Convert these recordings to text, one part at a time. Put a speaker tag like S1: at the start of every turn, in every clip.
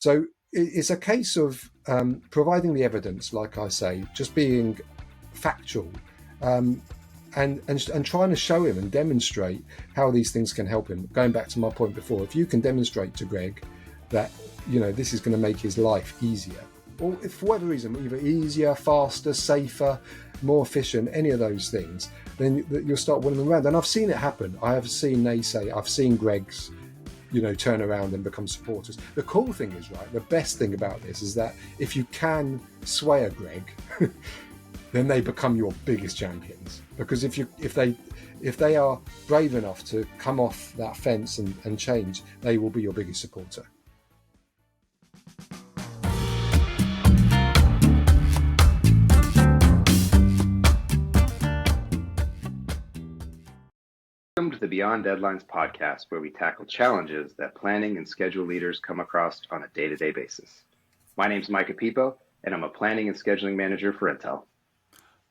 S1: So it's a case of providing the evidence, like I say, just being factual, um, and trying to show him and demonstrate how these things can help him. Going back to my point before, if you can demonstrate to Greg that this is going to make his life easier, or if for whatever reason, either easier, faster, safer, more efficient, any of those things, then you'll start winning them around. And I've seen it happen. I have seen I've seen Greg's turn around and become supporters. The cool thing is, right, the best thing about this is that if you can sway a Greg, then they become your biggest champions. Because if they are brave enough to come off that fence and change, they will be your biggest supporter.
S2: Welcome to the Beyond Deadlines podcast, where we tackle challenges that planning and schedule leaders come across on a day-to-day basis. My name is Micah Pipo, and I'm a planning and scheduling manager for Intel.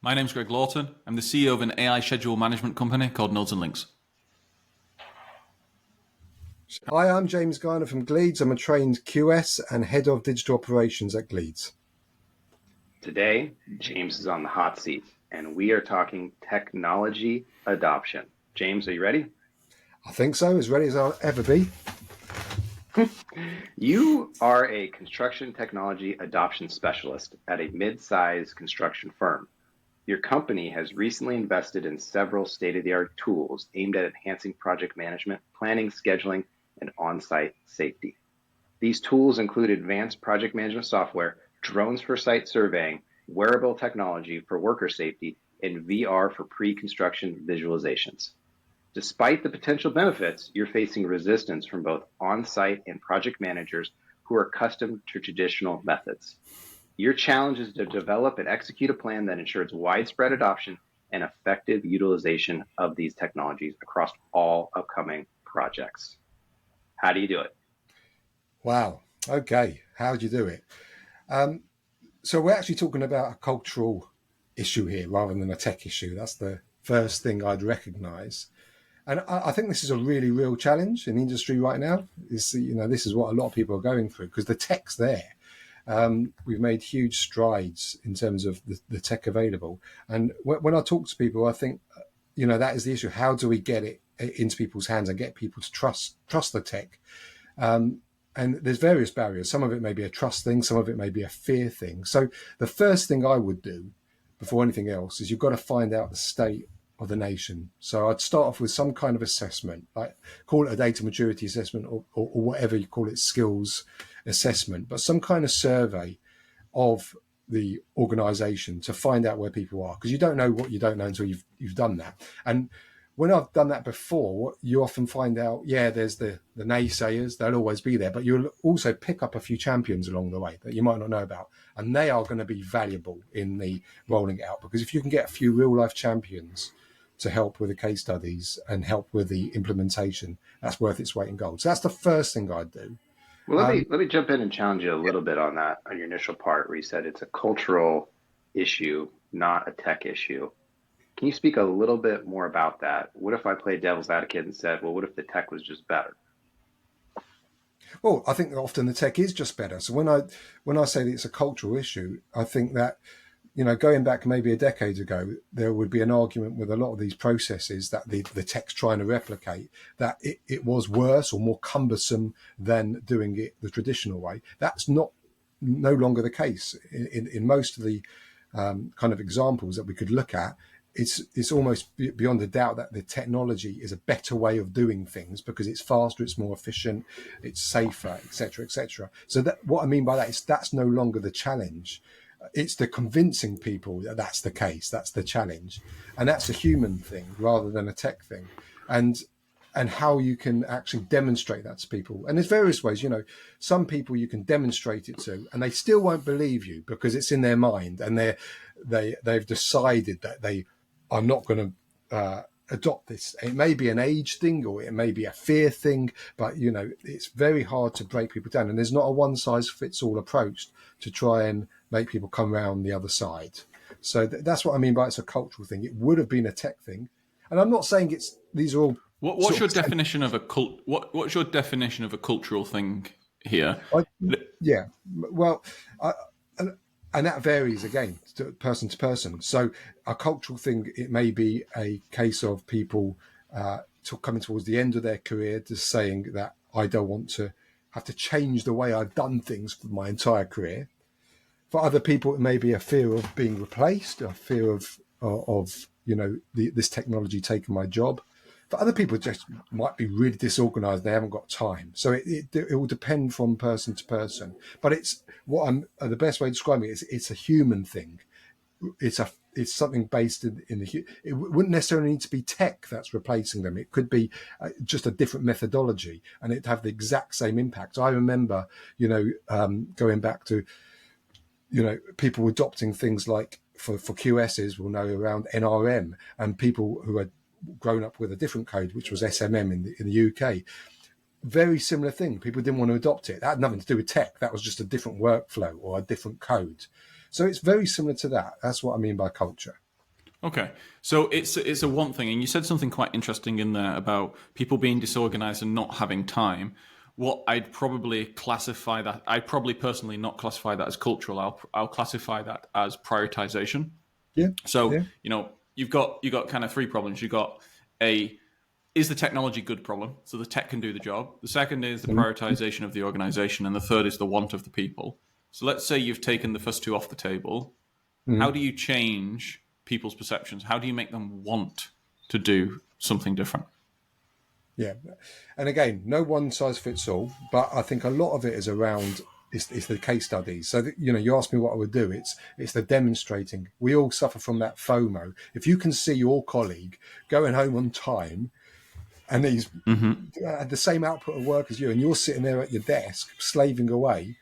S3: My name's Greg Lawton. I'm the CEO of an AI schedule management company called Nodes and Links.
S1: Hi, I'm James Garner from Gleeds. I'm a trained QS and head of digital operations at Gleeds.
S2: Today, James is on the hot seat, and we are talking technology adoption. James, are you ready?
S1: I think so, as ready as I'll ever be.
S2: You are a construction technology adoption specialist at a mid-sized construction firm. Your company has recently invested in several state-of-the-art tools aimed at enhancing project management, planning, scheduling, and on-site safety. These tools include advanced project management software, drones for site surveying, wearable technology for worker safety, and VR for pre-construction visualizations. Despite the potential benefits, you're facing resistance from both on-site and project managers who are accustomed to traditional methods. Your challenge is to develop and execute a plan that ensures widespread adoption and effective utilization of these technologies across all upcoming projects. How do you do it?
S1: Wow. Okay. How do you do it? So we're actually talking about a cultural issue here rather than a tech issue. That's the first thing I'd recognize. And I think this is a really real challenge in the industry right now. This is what a lot of people are going through because the tech's there. We've made huge strides in terms of the tech available. And when I talk to people, I think, that is the issue. How do we get it into people's hands and get people to trust the tech? And there's various barriers. Some of it may be a trust thing. Some of it may be a fear thing. So the first thing I would do before anything else is you've got to find out the state of the nation. So I'd start off with some kind of assessment, like call it a data maturity assessment or whatever you call it, skills assessment, but some kind of survey of the organization to find out where people are, because you don't know what you don't know until you've done that. And when I've done that before, you often find out, there's the naysayers, they'll always be there, but you'll also pick up a few champions along the way that you might not know about. And they are going to be valuable in the rolling it out, because if you can get a few real life champions to help with the case studies and help with the implementation, that's worth its weight in gold. So that's the first thing I'd do.
S2: Well, let me jump in and challenge you a little bit on that, on your initial part where you said it's a cultural issue, not a tech issue. Can you speak a little bit more about that? What if I played devil's advocate and said, well, what if the tech was just better?
S1: Well, I think that often the tech is just better. So when I say that it's a cultural issue, I think that, going back maybe a decade ago, there would be an argument with a lot of these processes that the tech's trying to replicate, that it was worse or more cumbersome than doing it the traditional way. That's no longer the case. In most of the kind of examples that we could look at, it's almost beyond a doubt that the technology is a better way of doing things because it's faster, it's more efficient, it's safer, etc., etc. So that what I mean by that is that's no longer the challenge. It's the convincing people that that's the case, that's the challenge, and that's a human thing rather than a tech thing, and how you can actually demonstrate that to people. And there's various ways. Some people you can demonstrate it to, and they still won't believe you because it's in their mind, and they've decided that they are not going to adopt this. It may be an age thing or it may be a fear thing, but it's very hard to break people down, and there's not a one size fits all approach to try and make people come around the other side. So that's what I mean by it's a cultural thing. It would have been a tech thing, and I'm not saying these are all.
S3: What's your definition of a What's your definition of a cultural thing here.
S1: I, yeah, well, I, and that varies again to person. So a cultural thing, it may be a case of people coming towards the end of their career, just saying that I don't want to have to change the way I've done things for my entire career. For other people, it may be a fear of being replaced, a fear of this technology taking my job. For other people, it just might be really disorganized. They haven't got time. So it will depend from person to person. But it's the best way to describe it is it's a human thing. It's something based in the. It wouldn't necessarily need to be tech that's replacing them. It could be just a different methodology, and it'd have the exact same impact. I remember, going back to, people adopting things like for QSs, we'll know around NRM, and people who had grown up with a different code, which was SMM in the UK. Very similar thing. People didn't want to adopt it. That had nothing to do with tech. That was just a different workflow or a different code. So it's very similar to that. That's what I mean by culture.
S3: Okay, so it's a one thing, and you said something quite interesting in there about people being disorganized and not having time. What I'd probably classify that, I'd probably personally not classify that as cultural. I'll classify that as prioritization.
S1: Yeah.
S3: So
S1: yeah.
S3: you've got kind of three problems. You've got is the technology good problem? So the tech can do the job. The second is the prioritization of the organization, and the third is the want of the people. So let's say you've taken the first two off the table. How do you change people's perceptions? How do you make them want to do something different?
S1: Yeah. And again, no one size fits all, but I think a lot of it is around it's the case studies. So that, you asked me what I would do. It's the demonstrating. We all suffer from that FOMO. If you can see your colleague going home on time and he's had the same output of work as you, and you're sitting there at your desk slaving away,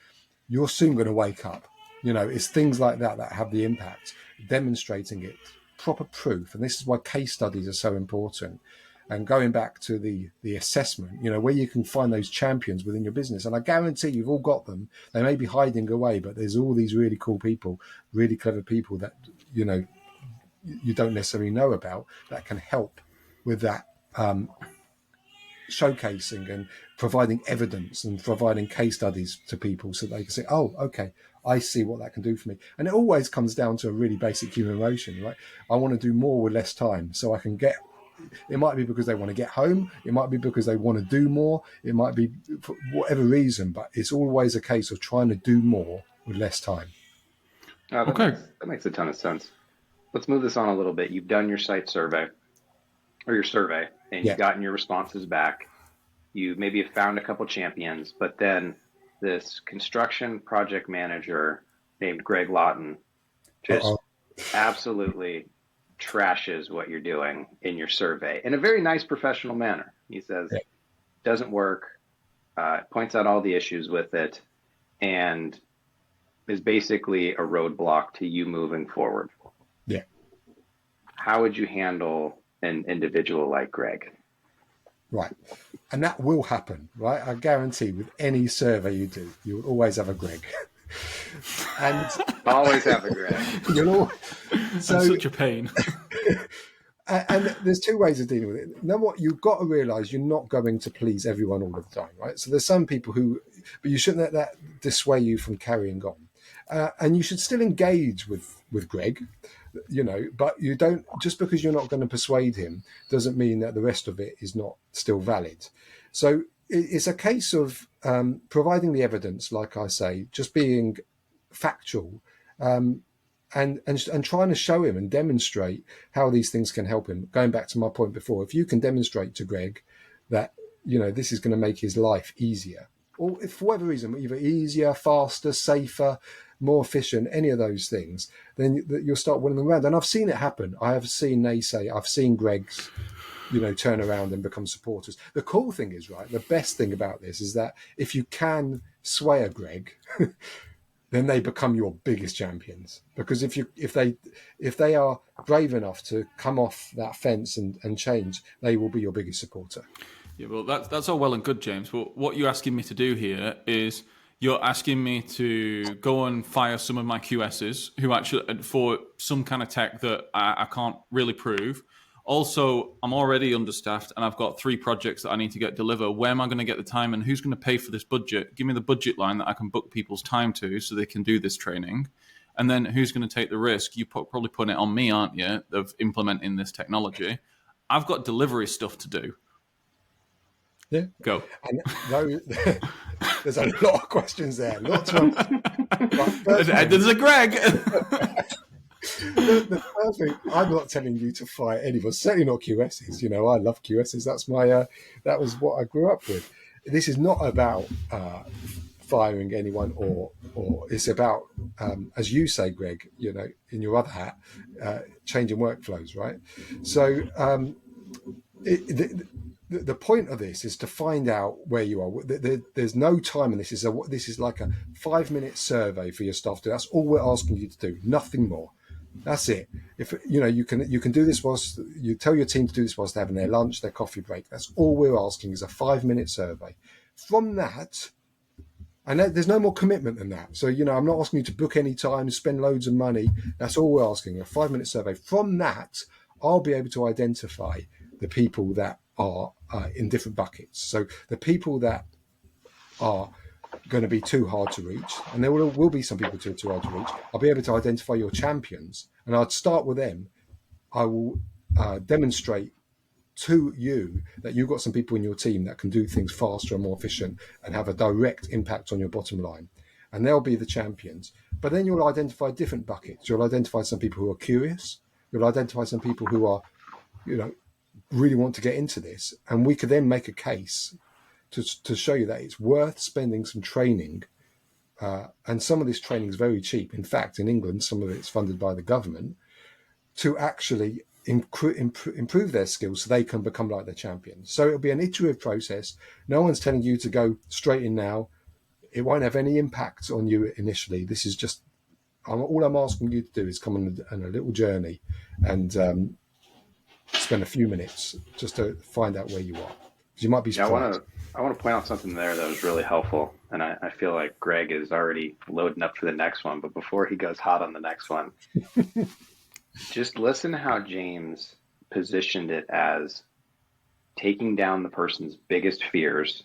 S1: you're soon going to wake up. It's things like that have the impact. Demonstrating it, proper proof, and this is why case studies are so important. And going back to the assessment, where you can find those champions within your business, and I guarantee you've all got them. They may be hiding away, but there's all these really cool people, really clever people that you don't necessarily know about that can help with that. Showcasing and providing evidence and providing case studies to people so they can say, oh, okay, I see what that can do for me. And it always comes down to a really basic human emotion, right? I want to do more with less time so I can it might be because they want to get home. It might be because they want to do more. It might be for whatever reason, but it's always a case of trying to do more with less time.
S2: Oh,
S3: Okay.
S2: that makes a ton of sense. Let's move this on a little bit. You've done your site survey or your survey, and you've gotten your responses back. You maybe have found a couple champions, but then this construction project manager named Greg Lawton just absolutely trashes what you're doing in your survey in a very nice professional manner. He says, doesn't work, points out all the issues with it, and is basically a roadblock to you moving forward.
S1: Yeah.
S2: How would you handle an individual like Greg?
S1: Right. And that will happen, right? I guarantee with any survey you do, you will always have a Greg. And
S2: always have a Greg.
S3: So, such a pain.
S1: And there's two ways of dealing with it. Now, what you've got to realize, you're not going to please everyone all the time, right? So there's some people but you shouldn't let that dissuade you from carrying on. And you should still engage with Greg, but you don't, just because you're not going to persuade him doesn't mean that the rest of it is not still valid. So it's a case of providing the evidence, like I say, just being factual, and trying to show him and demonstrate how these things can help him. Going back to my point before, if you can demonstrate to Greg that, this is going to make his life easier, or if for whatever reason, either easier, faster, safer, more efficient, any of those things, then you'll start winning them around. And I've seen it happen. I've seen Greg's, turn around and become supporters. The cool thing is, right, the best thing about this is that if you can sway a Greg, then they become your biggest champions. Because if they are brave enough to come off that fence and change, they will be your biggest supporter.
S3: Yeah, well, that's all well and good, James. But what you're asking me to do here is you're asking me to go and fire some of my QSs who actually, for some kind of tech that I can't really prove, Also, I'm already understaffed and I've got 3 projects that I need to get delivered. Where am I going to get the time and who's going to pay for this budget? Give me the budget line that I can book people's time to so they can do this training. And then who's going to take the risk? You probably put it on me, aren't you, of implementing this technology. I've got delivery stuff to do.
S1: Yeah.
S3: Go.
S1: And there's a lot of questions there. Lots of
S3: There's a Greg.
S1: The first thing, I'm not telling you to fire anyone, certainly not QSs. You know, I love QSs. That's my that was what I grew up with. This is not about firing anyone, or it's about, as you say, Greg, you know, in your other hat, changing workflows, right? So the point of this is to find out where you are. There's no time in this. This is like a 5-minute survey for your staff. That's all we're asking you to do, nothing more. That's it. If you know, you can do this whilst you tell your team to do this whilst they're having their lunch, their coffee break. That's all we're asking is a 5-minute survey. From that, and there's no more commitment than that. So, you know, I'm not asking you to book any time, spend loads of money. That's all we're asking, a 5-minute survey. From that, I'll be able to identify the people that are in different buckets. So the people that are going to be too hard to reach, and there will be some people too hard to reach. I'll be able to identify your champions, and I'd start with them. I will demonstrate to you that you've got some people in your team that can do things faster and more efficient and have a direct impact on your bottom line, and they'll be the champions. But then you'll identify different buckets. You'll identify some people who are curious. You'll identify some people who are, you know, really want to get into this, and we could then make a case to show you that it's worth spending some training, and some of this training is very cheap. In fact, in England, some of it's funded by the government to actually improve their skills so they can become like their champions. So it'll be an iterative process. No one's telling you to go straight in now. It won't have any impact on you initially. This is just, all I'm asking you to do is come on a little journey and spend a few minutes just to find out where you are. Because you might be surprised.
S2: I want to point out something there that was really helpful. And I feel like Greg is already loading up for the next one. But before he goes hot on the next one, just listen to how James positioned it as taking down the person's biggest fears.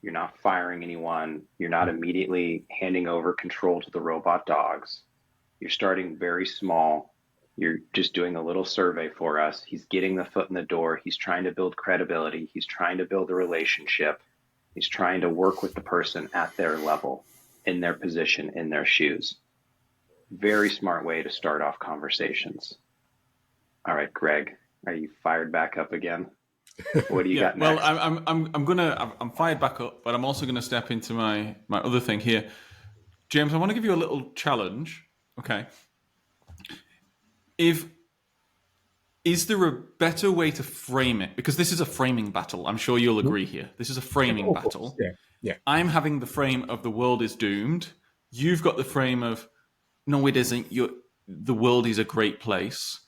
S2: You're not firing anyone. You're not immediately handing over control to the robot dogs. You're starting very small. You're just doing a little survey for us. He's getting the foot in the door. He's trying to build credibility. He's trying to build a relationship. He's trying to work with the person at their level, in their position, in their shoes. Very smart way to start off conversations. All right, Greg, are you fired back up again? What do you got next?
S3: Well, I'm fired back up, but I'm also gonna step into my other thing here. James, I want to give you a little challenge. Okay. Is there a better way to frame it? Because this is a framing battle. I'm sure you'll agree here. This is a framing battle.
S1: Yeah.
S3: I'm having the frame of the world is doomed. You've got the frame of no, it isn't. The world is a great place.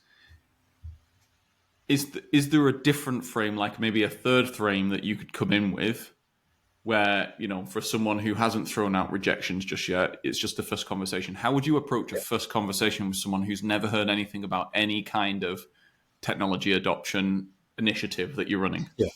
S3: Is there a different frame, like maybe a third frame that you could come in with, where, you know, for someone who hasn't thrown out rejections just yet, it's just the first conversation. How would you approach a first conversation with someone who's never heard anything about any kind of technology adoption initiative that you're running?
S1: Yeah.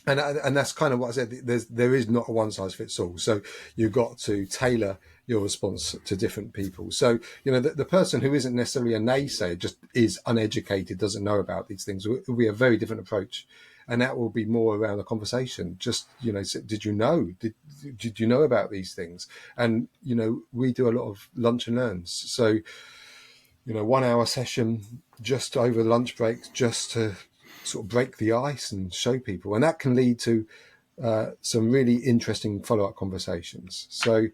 S1: And that's kind of what I said. There is not a one size fits all. So you've got to tailor your response to different people. So, you know, the person who isn't necessarily a naysayer, just is uneducated, doesn't know about these things, will be a very different approach. And that will be more around the conversation. Just, you know, did you know? Did you know about these things? And, you know, we do a lot of lunch and learns. So, you know, 1 hour session just over the lunch breaks, just to sort of break the ice and show people. And that can lead to some really interesting follow-up conversations. So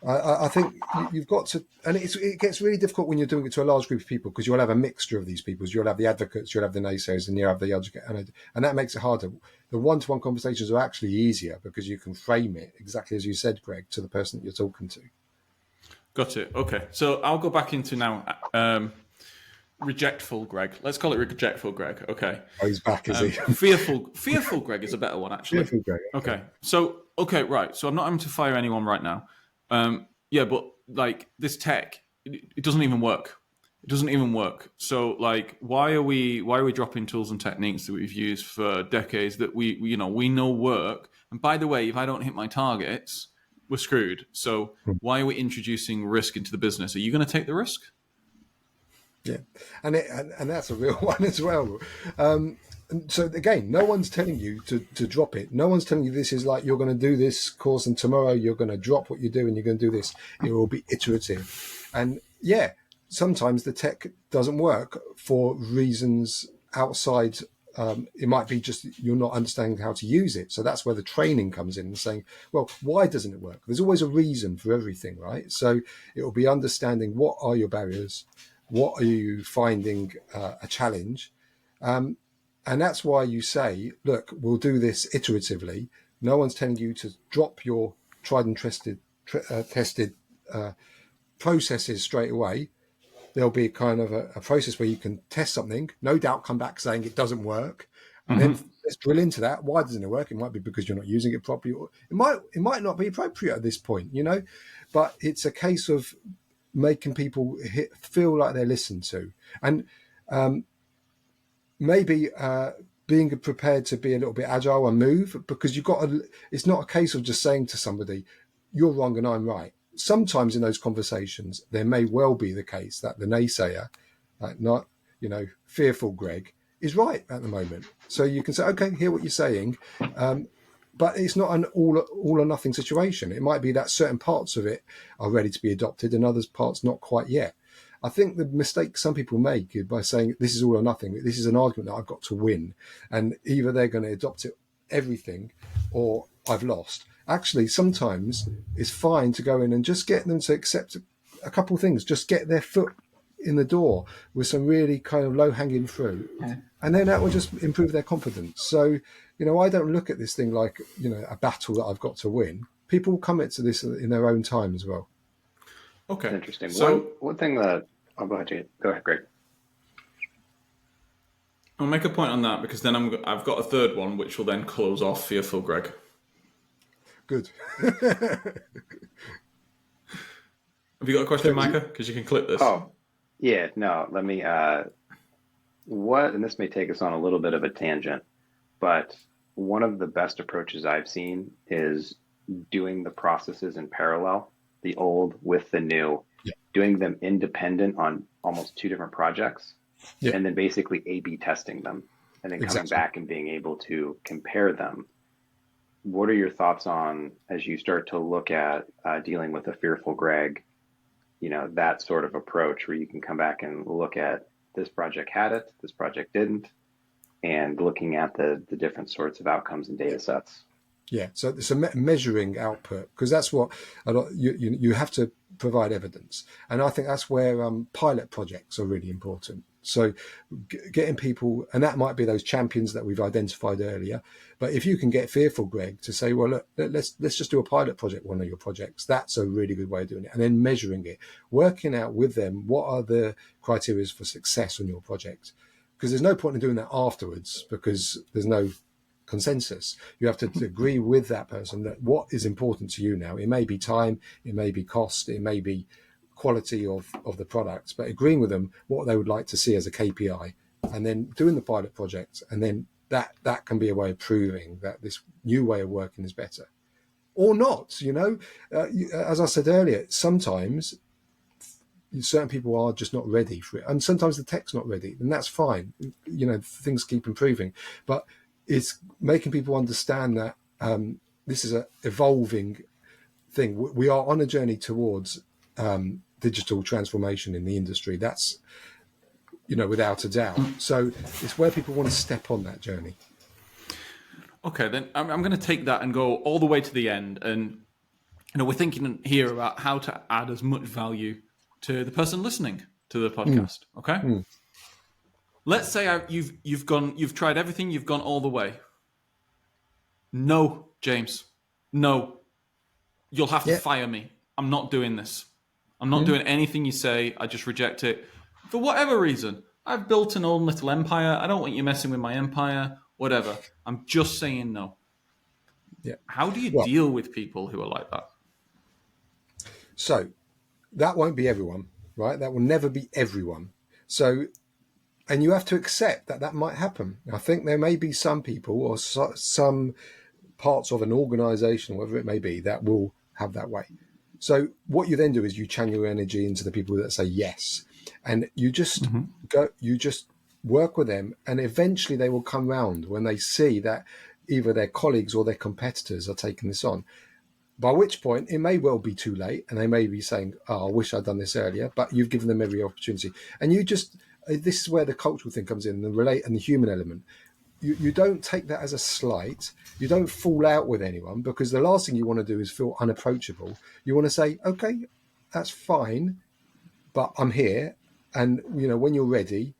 S1: I think you've got to, and it gets really difficult when you're doing it to a large group of people, because you'll have a mixture of these people. You'll have the advocates, you'll have the naysayers, and you'll have the educators, and that makes it harder. The one-to-one conversations are actually easier because you can frame it exactly as you said, Greg, to the person that you're talking to.
S3: Got it. Okay. So I'll go back into now rejectful Greg. Let's call it rejectful Greg. Okay.
S1: Oh, he's back, is he?
S3: Fearful Greg is a better one, actually.
S1: Fearful Greg.
S3: Okay. So, right. So I'm not having to fire anyone right now. Yeah, but like this tech, it doesn't even work. It doesn't even work. So, like, why are we dropping tools and techniques that we've used for decades that we know work? And by the way, if I don't hit my targets, we're screwed. So, why are we introducing risk into the business? Are you going to take the risk?
S1: Yeah, and that's a real one as well. And so again, no one's telling you to drop it. No one's telling you this is like you're going to do this course and tomorrow you're going to drop what you do and you're going to do this. It will be iterative, and yeah, sometimes the tech doesn't work for reasons outside. It might be just you're not understanding how to use it. So that's where the training comes in and saying, well, why doesn't it work? There's always a reason for everything, right? So it will be understanding what are your barriers, what are you finding a challenge, and that's why you say, look, we'll do this iteratively. No one's telling you to drop your tried and tested processes straight away. There'll be kind of a process where you can test something, no doubt come back saying it doesn't work, and then let's drill into that. Why doesn't it work? It might be because you're not using it properly, or it might not be appropriate at this point, but it's a case of making people feel like they're listened to, and maybe being prepared to be a little bit agile and move, because it's not a case of just saying to somebody, you're wrong and I'm right. Sometimes in those conversations, there may well be the case that the naysayer, not, fearful Greg, is right at the moment. So you can say, okay, hear what you're saying. But it's not an all or nothing situation. It might be that certain parts of it are ready to be adopted and others parts not quite yet. I think the mistake some people make is by saying this is all or nothing. This is an argument that I've got to win. And either they're going to adopt it, everything, or I've lost. Actually, sometimes it's fine to go in and just get them to accept a couple of things, just get their foot in the door with some really kind of low-hanging fruit. And then that will just improve their confidence. So, I don't look at this thing like, a battle that I've got to win. People come into this in their own time as well.
S3: Okay.
S2: That's interesting.
S3: So
S2: one thing that I'll go ahead, Jade. Go ahead, Greg.
S3: I'll make a point on that because then I've got a third one which will then close off Fearful Greg.
S2: Good.
S3: Have you got a question, Micah? Because you can clip this.
S2: Oh, yeah. No, let me. And this may take us on a little bit of a tangent, but one of the best approaches I've seen is doing the processes in parallel, the old with the new, doing them independent on almost two different projects, and then basically A/B testing them, and then coming back and being able to compare them. What are your thoughts on, as you start to look at dealing with a fearful Greg, that sort of approach where you can come back and look at this project had it, this project didn't, and looking at the different sorts of outcomes and data sets?
S1: Yeah, so it's a measuring output, because that's what you have to provide evidence, and I think that's where pilot projects are really important. So getting people, and that might be those champions that we've identified earlier, but if you can get fearful Greg to say, well, look, let's just do a pilot project, one of your projects, that's a really good way of doing it, and then measuring it, working out with them what are the criteria for success on your project, because there's no point in doing that afterwards because there's no consensus. You have to agree with that person that what is important to you now. It may be time, it may be cost, it may be quality of the product, but agreeing with them what they would like to see as a KPI, and then doing the pilot project, and then that can be a way of proving that this new way of working is better or not. As I said earlier, sometimes certain people are just not ready for it, and sometimes the tech's not ready, and that's fine. Things keep improving, but it's making people understand that this is an evolving thing. We are on a journey towards digital transformation in the industry. That's, without a doubt. So it's where people want to step on that journey.
S3: Okay, then I'm going to take that and go all the way to the end. And, we're thinking here about how to add as much value to the person listening to the podcast. Okay. Let's say you've tried everything, you've gone all the way. No, James, no, you'll have to fire me. I'm not doing this. I'm not doing anything you say. I just reject it. For whatever reason, I've built an own little empire. I don't want you messing with my empire, whatever. I'm just saying no.
S1: Yeah.
S3: How do you deal with people who are like that?
S1: So that won't be everyone, right? That will never be everyone. So, and you have to accept that that might happen. I think there may be some people or some parts of an organization, whatever it may be, that will have that way. So what you then do is you channel your energy into the people that say yes, and you just you just work with them, and eventually they will come round when they see that either their colleagues or their competitors are taking this on. By which point it may well be too late, and they may be saying, "Oh, I wish I'd done this earlier." But you've given them every opportunity, and you just this is where the cultural thing comes in, the relate and the human element. You don't take that as a slight. You don't fall out with anyone, because the last thing you want to do is feel unapproachable. You want to say, okay, that's fine, but I'm here. And, when you're ready,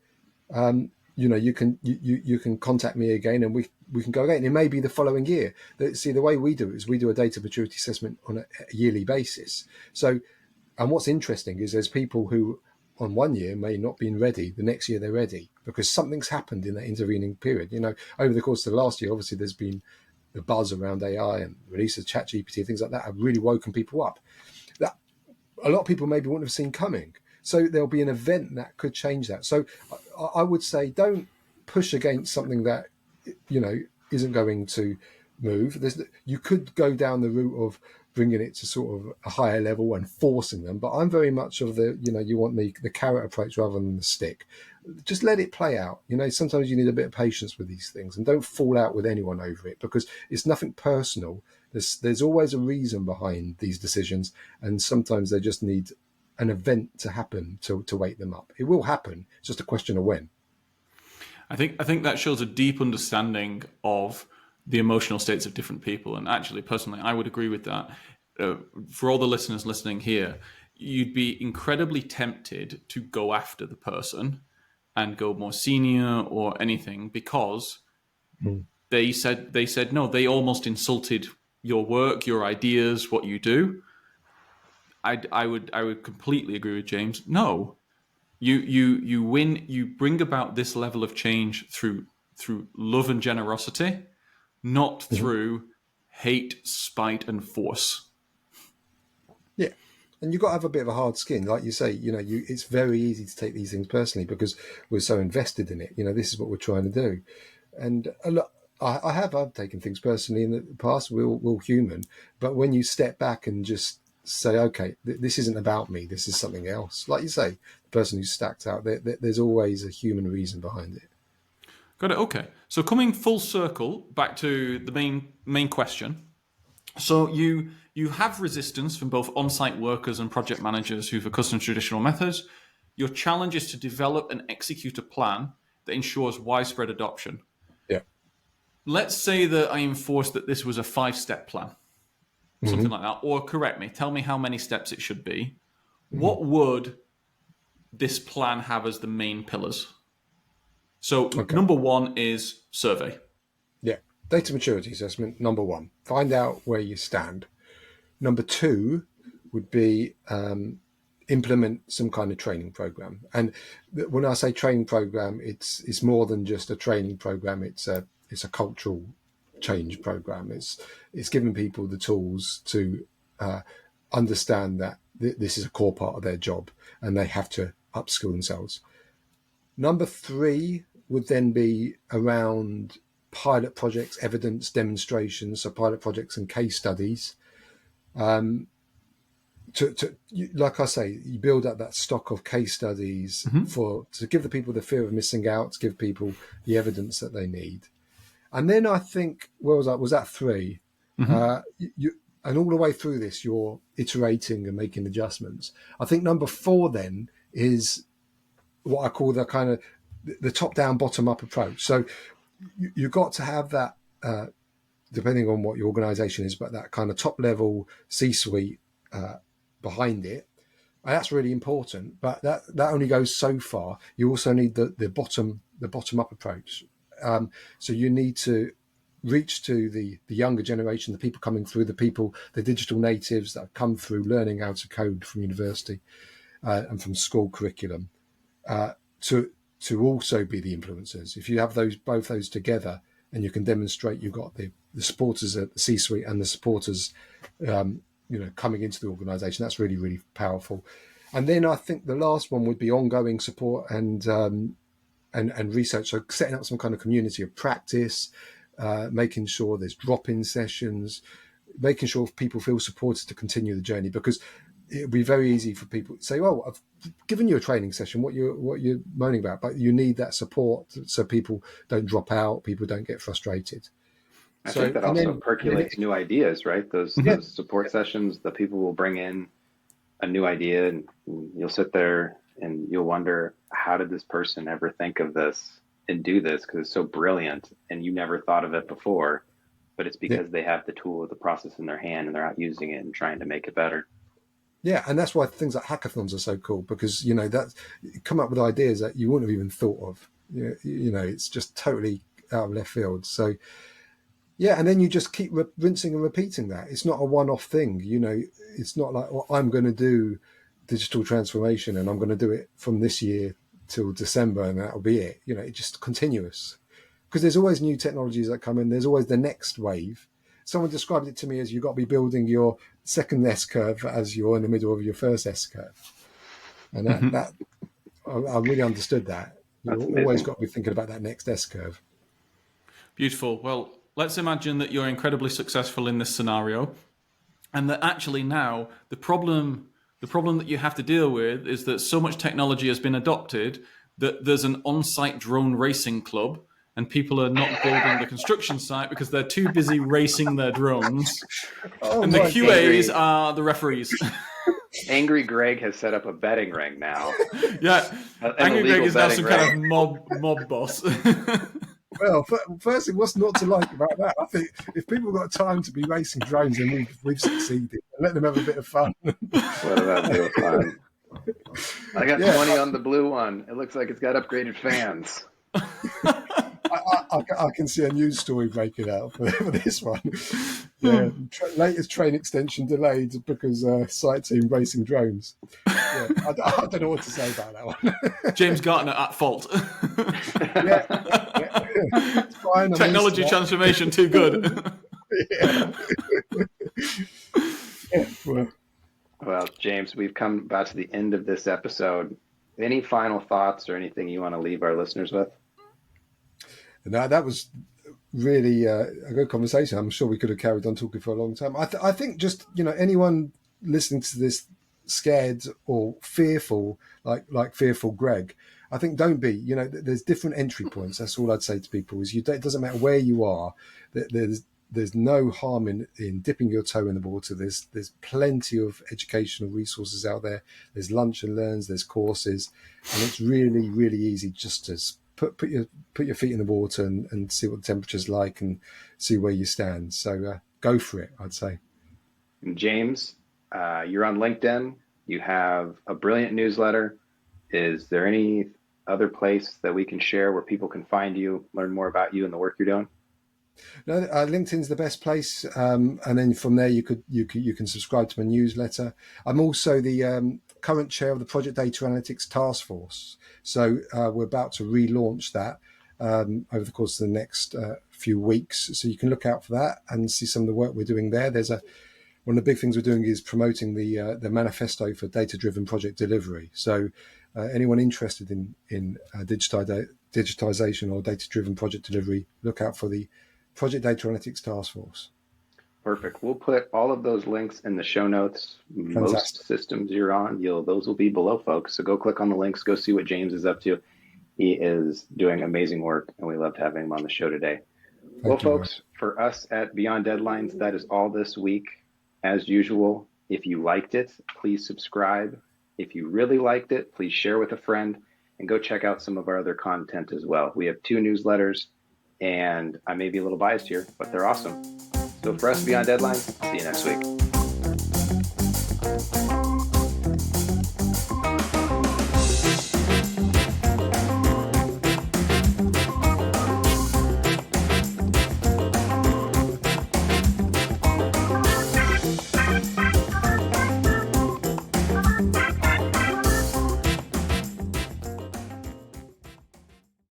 S1: you can contact me again, and we can go again. It may be the following year. See, the way we do it is we do a data maturity assessment on a yearly basis. So, and what's interesting is there's people who on one year may not been ready, the next year they're ready, because something's happened in that intervening period. Over the course of the last year, obviously there's been the buzz around AI and release of ChatGPT, things like that have really woken people up. That a lot of people maybe wouldn't have seen coming. So there'll be an event that could change that. So I would say don't push against something that, isn't going to move. You could go down the route of bringing it to sort of a higher level and forcing them. But I'm very much of you want the carrot approach rather than the stick. Just let it play out. Sometimes you need a bit of patience with these things, and don't fall out with anyone over it, because it's nothing personal. There's always a reason behind these decisions, and sometimes they just need an event to happen to wake them up. It will happen. It's just a question of when.
S3: I think that shows a deep understanding of the emotional states of different people. And actually, personally, I would agree with that. For all the listeners listening here, you'd be incredibly tempted to go after the person and go more senior or anything, because they said no. They almost insulted your work, your ideas, what you do. I would completely agree with James. No, you win. You bring about this level of change through love and generosity, not through hate, spite, and force.
S1: Yeah. And you've got to have a bit of a hard skin. Like you say, it's very easy to take these things personally because we're so invested in it. This is what we're trying to do. And I've taken things personally in the past. We're all human. But when you step back and just say, okay, this isn't about me, this is something else. Like you say, the person who's stacked out, there's always a human reason behind it.
S3: Got it. Okay. So coming full circle back to the main question. So you have resistance from both on-site workers and project managers who've accustomed to traditional methods. Your challenge is to develop and execute a plan that ensures widespread adoption.
S1: Yeah.
S3: Let's say that I enforced that this was a 5-step plan, something like that. Or correct me, tell me how many steps it should be. What would this plan have as the main pillars? So number one is survey.
S1: Yeah. Data maturity assessment, number one. Find out where you stand. Number two would be implement some kind of training program. And when I say training program, it's more than just a training program. It's a cultural change program. It's giving people the tools to understand that this is a core part of their job and they have to upskill themselves. Number three would then be around pilot projects, evidence demonstrations, so pilot projects and case studies. Like I say, you build up that stock of case studies to give the people the fear of missing out, to give people the evidence that they need. And then I think, where was I? Was that three? And all the way through this, you're iterating and making adjustments. I think number four then is what I call the kind of the top-down, bottom-up approach. So you've got to have that, depending on what your organization is, but that kind of top-level C-suite behind it. And that's really important, but that only goes so far. You also need the bottom-up approach. So you need to reach to the younger generation, the people coming through, the digital natives that have come through learning how to code from university and from school curriculum, to also be the influencers. If you have both those together, and you can demonstrate you've got the supporters at the C-suite and the supporters, coming into the organisation, that's really, really powerful. And then I think the last one would be ongoing support and research. So setting up some kind of community of practice, making sure there's drop-in sessions, making sure people feel supported to continue the journey, because it would be very easy for people to say, "Well, I've given you a training session. What you're moaning about?" But you need that support so people don't drop out, people don't get frustrated.
S2: I think that also percolates new ideas, right? Those support sessions, the people will bring in a new idea, and you'll sit there and you'll wonder, how did this person ever think of this and do this? Because it's so brilliant and you never thought of it before, but it's because they have the tool, the process in their hand, and they're out using it and trying to make it better.
S1: Yeah, and that's why things like hackathons are so cool, because that you come up with ideas that you wouldn't have even thought of. It's just totally out of left field. So yeah, and then you just keep rinsing and repeating that. It's not a one-off thing. It's not like, well, I'm going to do digital transformation and I'm going to do it from this year till December and that'll be it. It's just continuous, because there's always new technologies that come in. There's always the next wave. Someone described it to me as you've got to be building your second S-curve as you're in the middle of your first S-curve. And that I really understood that. You've always got to be thinking about that next S-curve.
S3: Beautiful. Well, let's imagine that you're incredibly successful in this scenario, and that actually now the problem that you have to deal with is that so much technology has been adopted that there's an on-site drone racing club, and people are not building the construction site because they're too busy racing their drones. And the QAs are the referees.
S2: Angry Greg has set up a betting ring now.
S3: Yeah, Angry Greg is now some kind of mob boss.
S1: Well, firstly, what's not to like about that? I think if people have got time to be racing drones, then we've succeeded. Let them have a bit of fun.
S2: What about a bit of fun? I got 20 on the blue one. It looks like it's got upgraded fans.
S1: I can see a news story breaking out for this one. Yeah, latest train extension delayed because site team racing drones. Yeah, I don't know what to say about that one.
S3: James Gartner at fault.
S1: Yeah. It's fine,
S3: technology transformation too good.
S1: Yeah.
S2: Well, James, we've come about to the end of this episode. Any final thoughts or anything you want to leave our listeners with?
S1: No, that was really a good conversation. I'm sure we could have carried on talking for a long time. I think just, anyone listening to this scared or fearful, like fearful Greg, I think don't be. There's different entry points. That's all I'd say to people is it doesn't matter where you are. There's no harm in dipping your toe in the water. There's plenty of educational resources out there. There's lunch and learns. There's courses, and it's really, really easy just to put your feet in the water and see what the temperature's like and see where you stand. So go for it, I'd say.
S2: And James, you're on LinkedIn. You have a brilliant newsletter. Is there any other place that we can share where people can find you, learn more about you and the work you're doing?
S1: No, LinkedIn's the best place, and then from there you can subscribe to my newsletter. I'm also the current chair of the Project Data Analytics Task Force, so we're about to relaunch that over the course of the next few weeks. So you can look out for that and see some of the work we're doing there. One of the big things we're doing is promoting the manifesto for data-driven project delivery. So anyone interested in digitization or data-driven project delivery, look out for the Project Data Analytics Task Force.
S2: Perfect. We'll put all of those links in the show notes. Fantastic. Most systems you're on, those will be below, folks. So go click on the links, go see what James is up to. He is doing amazing work, and we loved having him on the show today. Well, folks, for us at Beyond Deadlines, that is all this week. As usual, if you liked it, please subscribe. If you really liked it, please share with a friend and go check out some of our other content as well. We have 2 newsletters, and I may be a little biased here, but they're awesome. So for us, Beyond Deadlines, see you next week.